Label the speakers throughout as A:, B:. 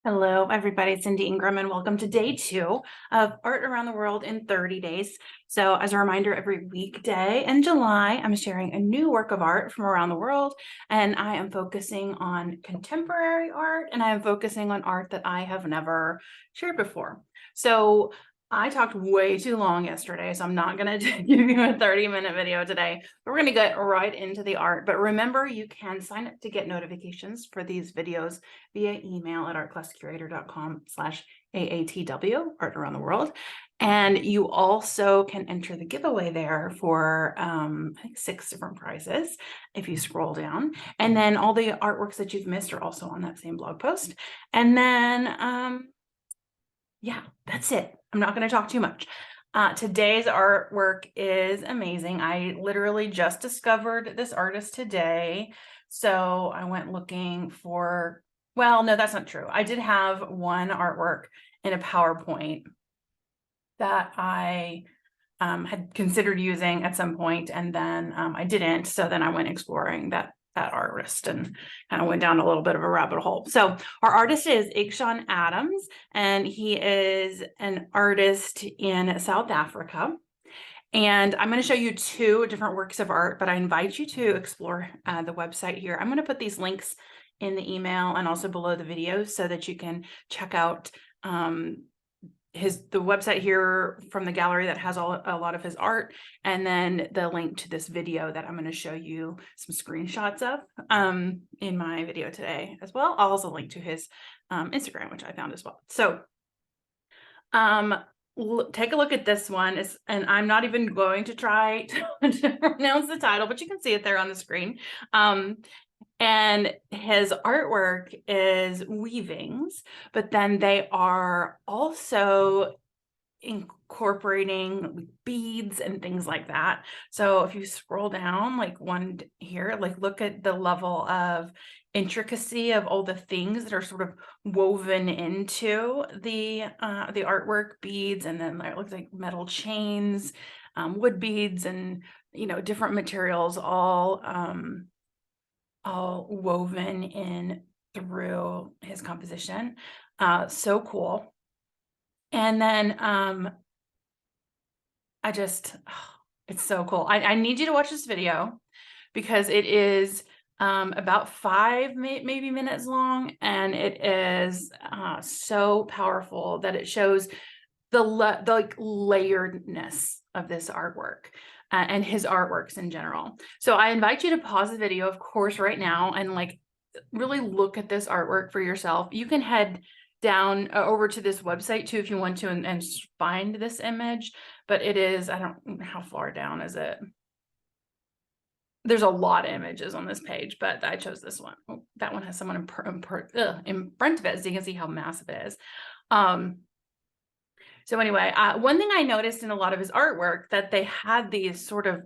A: Hello, everybody. It's Cindy Ingram, and welcome to day 2 of Art Around the World in 30 Days. So as a reminder, every weekday in July, I'm sharing a new work of art from around the world, and I am focusing on contemporary art, and I am focusing on art that I have never shared before. So I talked way too long yesterday, so I'm not going to give you a 30-minute video today. We're going to get right into the art. But remember, you can sign up to get notifications for these videos via email at artclasscurator.com/AATW, Art Around the World. And you also can enter the giveaway there for I think 6 different prizes if you scroll down. And then all the artworks that you've missed are also on that same blog post. And then yeah, that's it. I'm not going to talk too much. Today's artwork is amazing. I literally just discovered this artist today. So I went looking for, well, no, that's not true. I did have one artwork in a PowerPoint that I had considered using at some point, and then I didn't. So then I went exploring that artist and kind of went down a little bit of a rabbit hole. So our artist is Igshaan Adams, and he is an artist in South Africa. And I'm going to show you 2 different works of art, but I invite you to explore the website here. I'm going to put these links in the email and also below the video so that you can check out the website here from the gallery that has a lot of his art, and then the link to this video that I'm going to show you some screenshots of in my video today as well. I'll also link to his Instagram, which I found as well. So take a look at this one. And I'm not even going to try to pronounce the title, but you can see it there on the screen. And his artwork is weavings, but then they are also incorporating beads and things like that. So if you scroll down like one here, like look at the level of intricacy of all the things that are sort of woven into the artwork, beads, and then it looks like metal chains, wood beads, and different materials all woven in through his composition. So cool. And then it's so cool. I need you to watch this video because it is about 5 maybe minutes long, and it is so powerful that it shows the layeredness of this artwork. And his artworks in general. So I invite you to pause the video, of course, right now and really look at this artwork for yourself. You can head down over to this website too if you want to and find this image, but it is, I don't know how far down is it. There's a lot of images on this page, but I chose this one. Oh, that one has someone in front of it, so you can see how massive it is. So anyway, one thing I noticed in a lot of his artwork that they had these sort of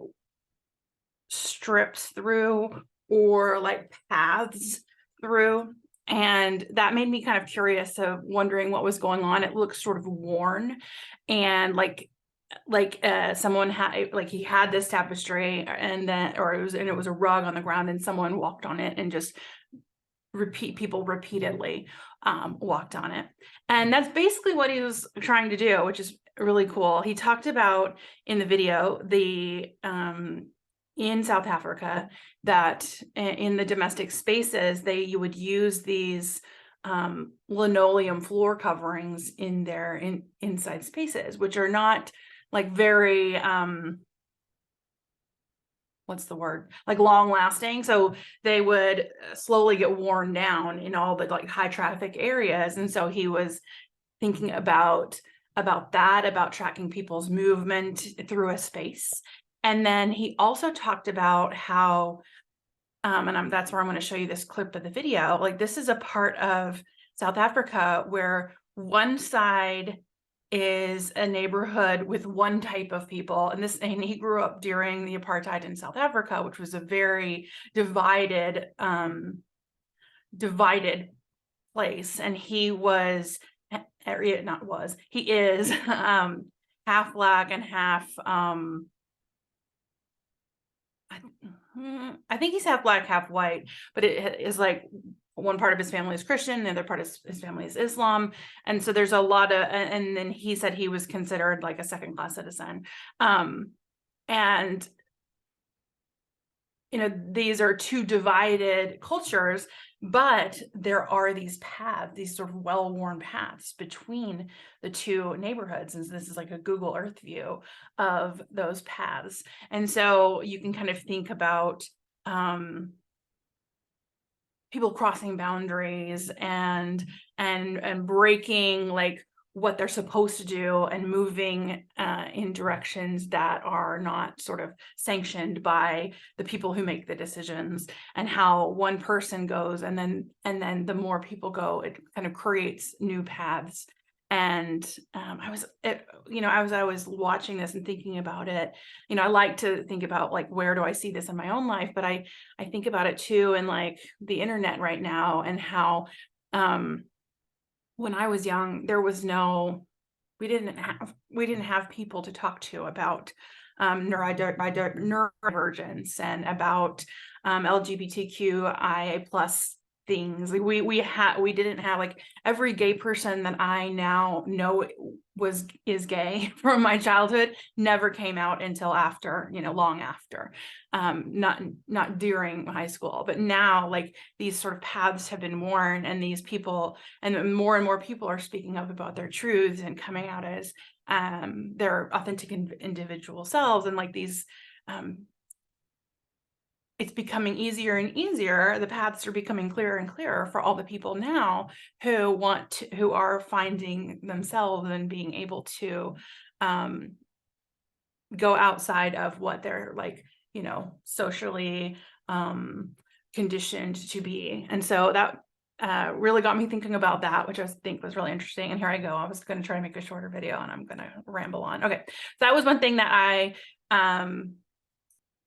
A: strips through or like paths through, and that made me kind of curious of wondering what was going on. It looks sort of worn, and like someone had, like he had this tapestry and it was a rug on the ground and someone walked on it and just people repeatedly walked on it. And that's basically what he was trying to do, which is really cool. He talked about in the video in South Africa that in the domestic spaces you would use these linoleum floor coverings in their inside spaces, which are not like very what's the word, like long lasting. So they would slowly get worn down in all the like high traffic areas. And so he was thinking about tracking people's movement through a space. And then he also talked about how that's where I'm going to show you this clip of the video. Like this is a part of South Africa where one side is a neighborhood with one type of people, and he grew up during the apartheid in South Africa, which was a very divided place. And he is half Black and half I think he's half Black, half white, but it is like one part of his family is Christian, the other part of his family is Islam. And so there's a lot of, and then he said he was considered like a second-class citizen. And these are two divided cultures, but there are these paths, these sort of well-worn paths between the two neighborhoods. And so this is like a Google Earth view of those paths. And so you can kind of think about people crossing boundaries and breaking like what they're supposed to do and moving in directions that are not sort of sanctioned by the people who make the decisions, and how one person goes and then the more people go, it kind of creates new paths. And I was watching this and thinking about it. I like to think about like, where do I see this in my own life? But I think about it too in like the internet right now, and how when I was young, there was we didn't have people to talk to about neurodivergence and about LGBTQIA plus things. Like we didn't have, like, every gay person that I now know is gay from my childhood never came out until after, long after, not during high school. But now, like, these sort of paths have been worn, and these people, and more people are speaking up about their truths and coming out as their authentic individual selves. And like these it's becoming easier and easier. The paths are becoming clearer and clearer for all the people now who are finding themselves and being able to go outside of what they're like, socially conditioned to be. And so that really got me thinking about that, which I think was really interesting. And here I go. I was going to try to make a shorter video, and I'm going to ramble on. Okay. So that was one thing that I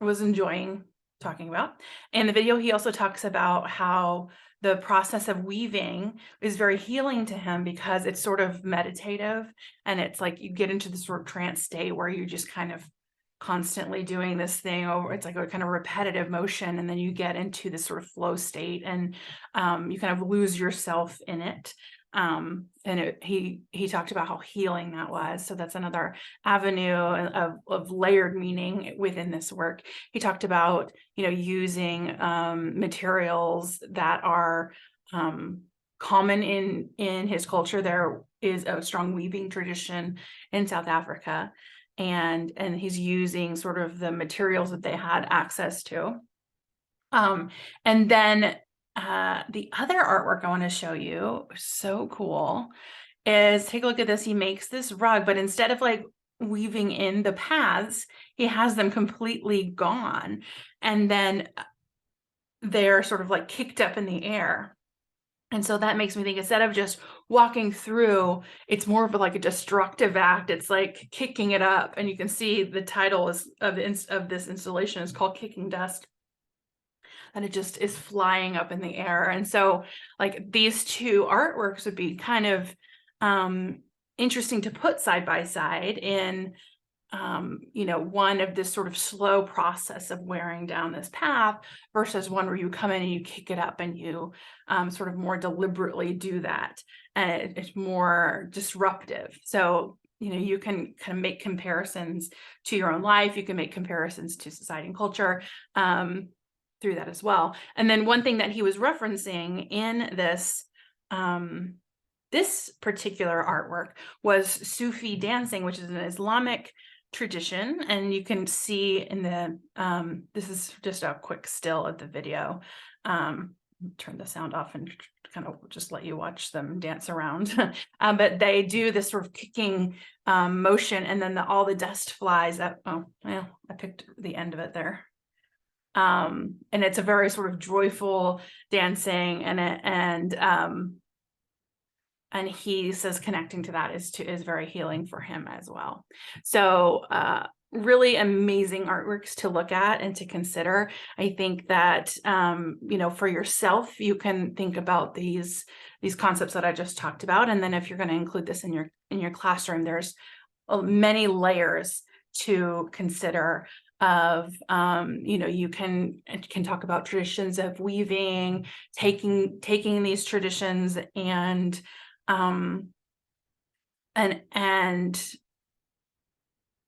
A: was enjoying talking about. In the video, he also talks about how the process of weaving is very healing to him, because it's sort of meditative, and it's like you get into this sort of trance state where you just kind of constantly doing this thing over. It's like a kind of repetitive motion, and then you get into this sort of flow state, and you kind of lose yourself in it. And he talked about how healing that was. So that's another avenue of layered meaning within this work. He talked about, using materials that are common in his culture. There is a strong weaving tradition in South Africa, and he's using sort of the materials that they had access to. And then the other artwork I want to show you, so cool, is take a look at this. He makes this rug, but instead of like weaving in the paths, he has them completely gone. And then they're sort of like kicked up in the air. And so that makes me think, instead of just walking through, it's more of like a destructive act. It's like kicking it up. And you can see the title of this installation is called Kicking Dust. And it just is flying up in the air. And so like these two artworks would be kind of interesting to put side by side in, one of this sort of slow process of wearing down this path versus one where you come in and you kick it up and you sort of more deliberately do that. And it's more disruptive. So, you can kind of make comparisons to your own life. You can make comparisons to society and culture through that as well. And then one thing that he was referencing in this this particular artwork was Sufi dancing, which is an Islamic tradition. And you can see in the this is just a quick still of the video. Turn the sound off and kind of just let you watch them dance around. But they do this sort of kicking motion, and then all the dust flies up. Oh, well, I picked the end of it there. And it's a very sort of joyful dancing, and he says connecting to that is very healing for him as well. So really amazing artworks to look at and to consider. I think that for yourself, you can think about these concepts that I just talked about, and then if you're going to include this in your classroom, there's many layers to consider of, you can talk about traditions of weaving, taking these traditions and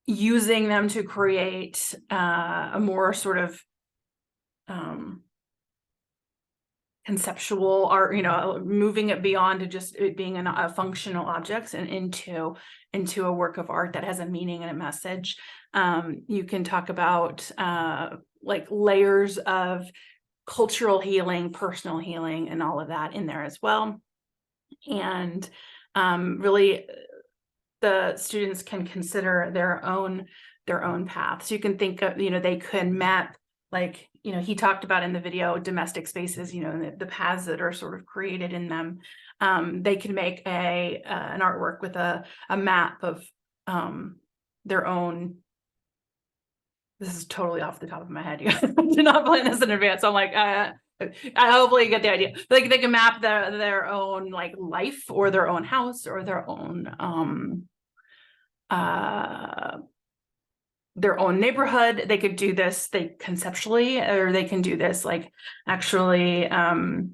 A: using them to create a more sort of conceptual art, moving it beyond to just it being a functional objects and into a work of art that has a meaning and a message. You can talk about like layers of cultural healing, personal healing, and all of that in there as well. And really, the students can consider their own paths. You can think of, they could map, like, he talked about in the video, domestic spaces, and the paths that are sort of created in them. They can make an artwork with a map of their own. This is totally off the top of my head. You did not plan this in advance. So I'm like, I hopefully get the idea. Like they can map their own like life or their own house or their own neighborhood. They could do this conceptually, or they can do this like actually or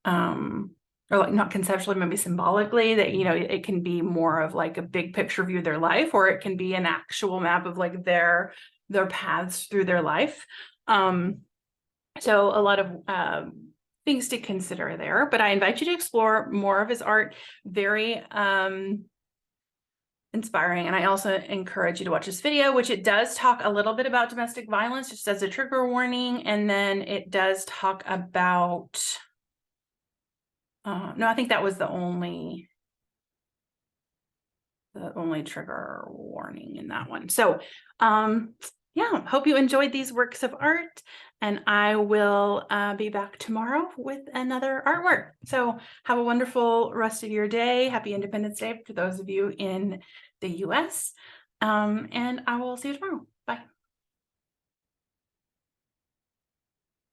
A: like not conceptually, maybe symbolically, that it can be more of like a big picture view of their life, or it can be an actual map of like their paths through their life. So a lot of things to consider there, but I invite you to explore more of his art. Very inspiring. And I also encourage you to watch this video, which it does talk a little bit about domestic violence, just as a trigger warning. And then it does talk about, no, I think that was the only trigger warning in that one. So, yeah, hope you enjoyed these works of art, and I will be back tomorrow with another artwork. So have a wonderful rest of your day. Happy Independence Day for those of you in the US. And I will see you tomorrow. Bye.